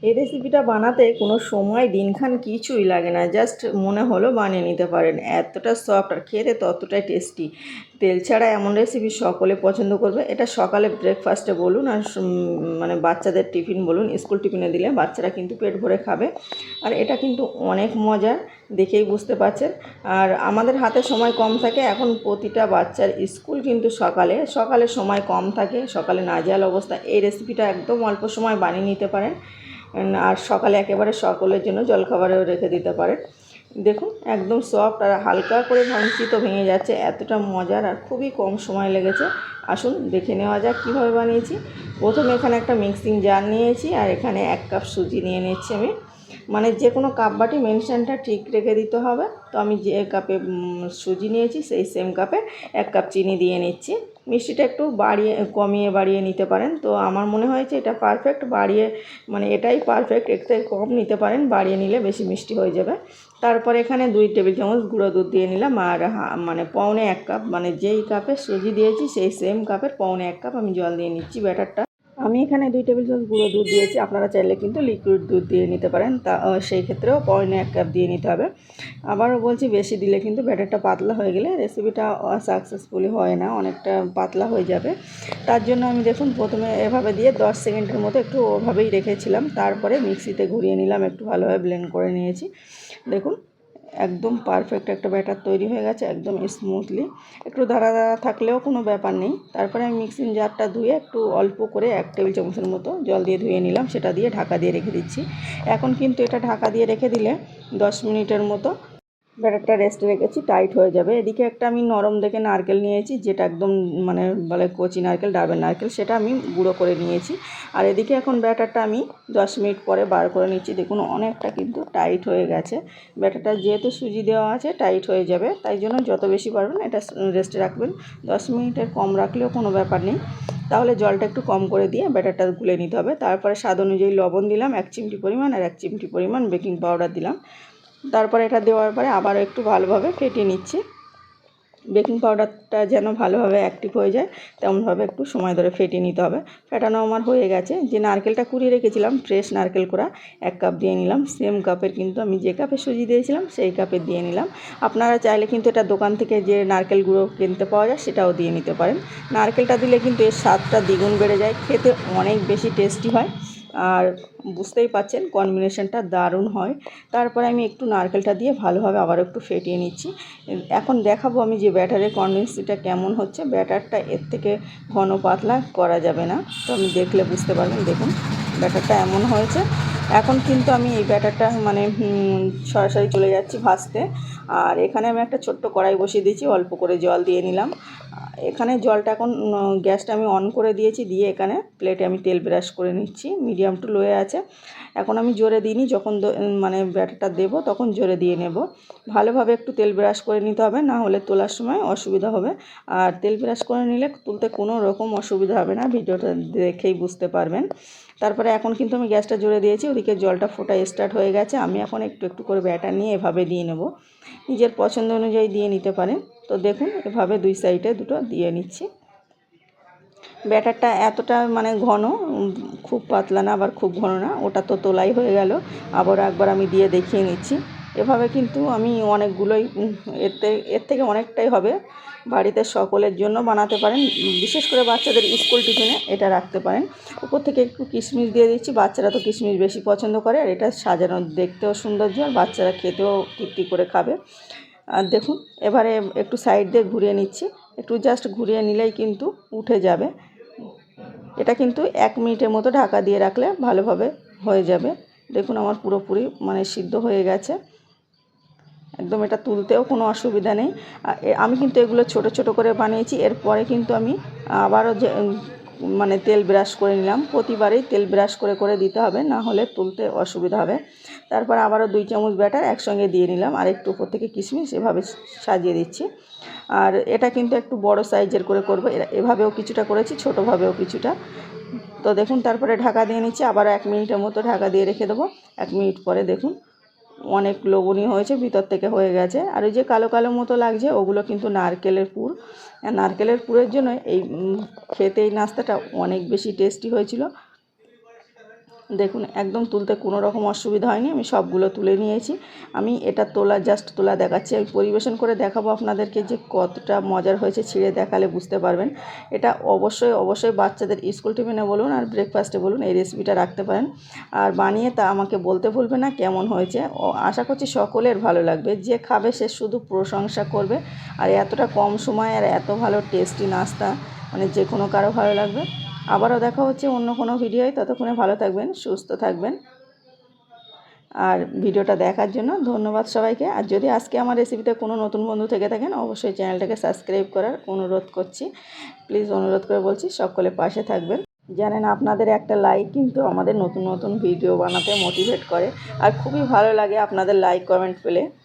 এই রেসিপিটা বানাতে কোনো সময় দিনক্ষণ কিছুই লাগে না, জাস্ট মনে হলো বানিয়ে নিতে পারেন। এতটা সফট আর খেতে ততটাই টেস্টি। তেল ছাড়া এমন রেসিপি সকলে পছন্দ করবে। এটা সকালে ব্রেকফাস্টে বলুন আর মানে বাচ্চাদের টিফিন বলুন, স্কুল টিফিনে দিলে বাচ্চারা কিন্তু পেট ভরে খাবে। আর এটা কিন্তু অনেক মজার, দেখেই বুঝতে পারছেন। আর আমাদের হাতে সময় কম থাকে, এখন প্রতিটা বাচ্চার স্কুল কিন্তু সকালে সকালে সময় কম থাকে, সকালে নাজেহাল অবস্থা। এই রেসিপিটা একদম অল্প সময় বানিয়ে নিতে পারেন আর সকালে একেবারে সকলের জন্য জলখাবারেও রেখে দিতে পারেন। দেখুন একদম সফট আর হালকা করে ভাঙছি তো ভেঙে যাচ্ছে, এতটা মজার আর খুবই কম সময় লেগেছে। আসুন দেখে নেওয়া যাক কীভাবে বানিয়েছি। প্রথমে এখানে একটা মিক্সিং জার নিয়েছি আর এখানে 1 কাপ সুজি নিয়ে নিচ্ছি আমি। মানে যে কোনো কাপ বাটি মেনশনটা ঠিক রেখে দিতে হবে। তো আমি যে কাপে সুজি নিয়েছি সেই সেম কাপে 1 কাপ চিনি দিয়ে নিচ্ছি। মিষ্টিটা একটু কমিয়ে বাড়িয়ে নিতে পারেন। তো আমার মনে হয়েছে এটা পারফেক্ট, বাড়িয়ে মানে এটাই পারফেক্ট, এর থেকে কম নিতে পারেন, বাড়িয়ে নিলে বেশি মিষ্টি হয়ে যাবে। তারপর এখানে 2 টেবিল চামচ গুঁড়ো দুধ দিয়ে নিলাম আর মানে পৌনে 1 কাপ, মানে যেই কাপে সুজি দিয়েছি সেই সেম কাপের পৌনে 1 কাপ আমি জল দিয়ে নিচ্ছি ব্যাটারটা। আমি এখানে 2 টেবিল চামচ গুঁড়ো দুধ দিয়েছি, আপনারা চাইলে কিন্তু লিকুইড দুধ দিয়ে নিতে পারেন। তা সেই ক্ষেত্রেও পৌনে 1 কাপ দিয়ে নিতে হবে। আবারও বলছি, বেশি দিলে কিন্তু ব্যাটারটা পাতলা হয়ে গেলে রেসিপিটা সাকসেসফুলি হয় না, অনেকটা পাতলা হয়ে যাবে। তার জন্য আমি দেখুন প্রথমে এভাবে দিয়ে 10 সেকেন্ডের মতো একটু ওভাবেই রেখেছিলাম, তারপরে মিক্সিতে ঘুরিয়ে নিলাম, একটু ভালোভাবে ব্লেন্ড করে নিয়েছি। দেখুন একদম পারফেক্ট একটা ব্যাটার তৈরি হয়ে গেছে, একদম স্মুথলি। একটু দাঁড়া দাঁড়া থাকলেও কোনো ব্যাপার নেই। তারপরে আমি মিক্সিং জারটা ধুয়ে একটু অল্প করে 1 টেবিল চামচের মতো জল দিয়ে ধুয়ে নিলাম, সেটা দিয়ে ঢাকা দিয়ে রেখে দিচ্ছি। এখন কিন্তু এটা ঢাকা দিয়ে রেখে দিলে 10 মিনিটের মতো ব্যাটারটা রেস্টে রেখেছি, টাইট হয়ে যাবে। এদিকে একটা আমি নরম দেখে নারকেল নিয়েছি, যেটা একদম মানে বলে কচি নারকেল, ডাবের নারকেল, সেটা আমি গুঁড়ো করে নিয়েছি। আর এদিকে এখন ব্যাটারটা আমি 10 মিনিট পরে বার করে নিচ্ছি। দেখুন অনেকটা কিন্তু টাইট হয়ে গেছে ব্যাটারটা, যেহেতু সুজি দেওয়া আছে টাইট হয়ে যাবে, তাই জন্য যত বেশি পারবেন এটা রেস্টে রাখবেন। 10 মিনিটের কম রাখলেও কোনো ব্যাপার নেই। তাহলে জলটা একটু কম করে দিয়ে ব্যাটারটা গুলে নিতে হবে। তারপরে স্বাদ অনুযায়ী লবণ দিলাম 1 চিমটি পরিমাণ, আর 1 চিমটি পরিমাণ বেকিং পাউডার দিলাম। তারপরে এটা দেওয়ার পরে আবারও একটু ভালোভাবে ফেটিয়ে নিচ্ছি। বেকিং পাউডারটা যেন ভালোভাবে অ্যাক্টিভ হয়ে যায় তেমনভাবে একটু সময় ধরে ফেটিয়ে নিতে হবে। ফেটানো আমার হয়ে গেছে। যে নারকেলটা কুড়িয়ে রেখেছিলাম ফ্রেশ নারকেল কোড়া 1 কাপ দিয়ে নিলাম। সেম কাপের কিন্তু আমি যে কাপে সুজি দিয়েছিলাম সেই কাপে দিয়ে নিলাম। আপনারা চাইলে কিন্তু এটা দোকান থেকে যে নারকেল গুঁড়ো কিনতে পাওয়া যায় সেটাও দিয়ে নিতে পারেন। নারকেলটা দিলে কিন্তু এর স্বাদটা দ্বিগুণ বেড়ে যায়, খেতে অনেক বেশি টেস্টি হয়। আর বুঝতেই পাচ্ছেন কম্বিনেশনটা দারুণ হয়। তারপরে আমি একটু নারকেলটা দিয়ে ভালোভাবে আবার একটু ফেটিয়ে নিচ্ছি। এখন দেখাবো আমি যে ব্যাটারের কনসিস্টেন্সিটা কেমন হচ্ছে। ব্যাটারটা এর থেকে ঘন পাতলা করা যাবে না, তো আমি দেখলে বুঝতে পারবেন। দেখুন ব্যাটারটা এমন হয়েছে। এখন কিন্তু আমি এই ব্যাটারটা মানে সরাসরি চলে যাচ্ছি ভাজতে। আর এখানে আমি একটা ছোট্ট কড়াই বসিয়ে দিয়েছি, অল্প করে জল দিয়ে নিলাম। এখানে জলটা এখন গ্যাসটা আমি অন করে দিয়েছি, দিয়ে এখানে প্লেটে আমি তেল ব্রাশ করে নিচ্ছি। মিডিয়াম টু লোয়ে আছে। এখন আমি জোরে দিইনি, যখন মানে ব্যাটারটা দেবো তখন জোরে দিয়ে নেব। ভালোভাবে একটু তেল ব্রাশ করে নিতে হবে, না হলে তোলার সময় অসুবিধা হবে। আর তেল ব্রাশ করে নিলে তুলতে কোনো রকম অসুবিধা হবে না, ভিডিওটা দেখেই বুঝতে পারবেন। তারপরে এখন কিন্তু আমি গ্যাসটা জোরে দিয়েছি, ওদিকে জলটা ফোটা স্টার্ট হয়ে গেছে। আমি এখন একটু একটু করে ব্যাটার নিয়ে এভাবে দিয়ে নেব, নিজের পছন্দ অনুযায়ী দিয়ে নিতে পারেন। তো দেখুন এভাবে 2 সাইডে দুটো দিয়ে নিচ্ছি। ব্যাটারটা এতটা মানে ঘন, খুব পাতলা না আবার খুব ঘন না, ওটা তো তোলাই হয়ে গেল। আবার একবার আমি দিয়ে দেখিয়ে নিচ্ছি। এভাবে কিন্তু আমি অনেকগুলোই এর থেকে অনেকটাই হবে। বাড়িতে সকলের জন্য বানাতে পারেন, বিশেষ করে বাচ্চাদের স্কুল টিফিনে এটা রাখতে পারেন। উপর থেকে একটু কিশমিশ দিয়ে দিচ্ছি, বাচ্চারা তো কিশমিশ বেশি পছন্দ করে। আর এটা সাজানো দেখতেও সৌন্দর্য, আর বাচ্চারা খেতেও তৃপ্তি করে খাবে। আর দেখুন এবারে একটু সাইড দিয়ে ঘুরিয়ে নিচ্ছি, একটু জাস্ট ঘুরিয়ে নিলেই কিন্তু উঠে যাবে। এটা কিন্তু 1 মিনিটের মতো ঢাকা দিয়ে রাখলে ভালোভাবে হয়ে যাবে। দেখুন আমার পুরোপুরি মানে সিদ্ধ হয়ে গেছে, একদম এটা তুলতেও কোনো অসুবিধা নেই। আমি কিন্তু এগুলো ছোট ছোট করে বানিয়েছি। এরপরে কিন্তু আমি আবারও যে মানে তেল ব্রাশ করে নিলাম। প্রতিবারেই তেল ব্রাশ করে করে দিতে হবে, না হলে তুলতে অসুবিধা হবে। তারপর আবারও 2 চামচ ব্যাটার একসঙ্গে দিয়ে নিলাম, আর একটু উপর থেকে কিশমিশ এভাবে সাজিয়ে দিচ্ছি। আর এটা কিন্তু একটু বড় সাইজের করে করব, এভাবেও কিছুটা করেছি, ছোটোভাবেও কিছুটা। তো দেখুন তারপরে ঢাকা দিয়ে নিচ্ছি, আবার 1 মিনিটের মতো ঢাকা দিয়ে রেখে দেবো। 1 মিনিট পরে দেখুন অনেক লোভনীয় হয়েছে, ভিতর থেকে হয়ে গেছে। আর ওই যে কালো কালো মতো লাগছে ওগুলো কিন্তু নারকেলের পুর। নারকেলের পুরের জন্য এই খেতে এই নাস্তাটা অনেক বেশি টেস্টি হয়েছিল। দেখুন একদম তুলতে কোনো রকম অসুবিধা হয়নি, আমি সবগুলো তুলে নিয়েছি। আমি এটা জাস্ট তোলা দেখাচ্ছি, আমি পরিবেশন করে দেখাবো আপনাদেরকে যে কতটা মজার হয়েছে, ছিঁড়ে দেখালে বুঝতে পারবেন। এটা অবশ্যই বাচ্চাদের স্কুল টিফিনে বলুন আর ব্রেকফাস্টে বলুন এই রেসিপিটা রাখতে পারেন। আর বানিয়ে তা আমাকে বলতে ভুলবেন না কেমন হয়েছে। আশা করছি সকলের ভালো লাগবে, যে খাবে সে শুধু প্রশংসা করবে। আর এতটা কম সময় আর এত ভালো টেস্টি নাস্তা মানে যে কোনো কারো ভালো লাগবে। আবারও দেখা হচ্ছে অন্য কোনো ভিডিওয়, ততক্ষণে ভালো থাকবেন, সুস্থ থাকবেন। আর ভিডিওটা দেখার জন্য ধন্যবাদ সবাইকে। আর যদি আজকে আমার রেসিপিতে কোনো নতুন বন্ধু থেকে থাকেন অবশ্যই চ্যানেলটাকে সাবস্ক্রাইব করার অনুরোধ করছি। প্লিজ অনুরোধ করে বলছি সকলে পাশে থাকবেন। জানেন আপনাদের একটা লাইক কিন্তু আমাদের নতুন ভিডিও বানাতে মোটিভেট করে, আর খুবই ভালো লাগে আপনাদের লাইক কমেন্ট পেলে।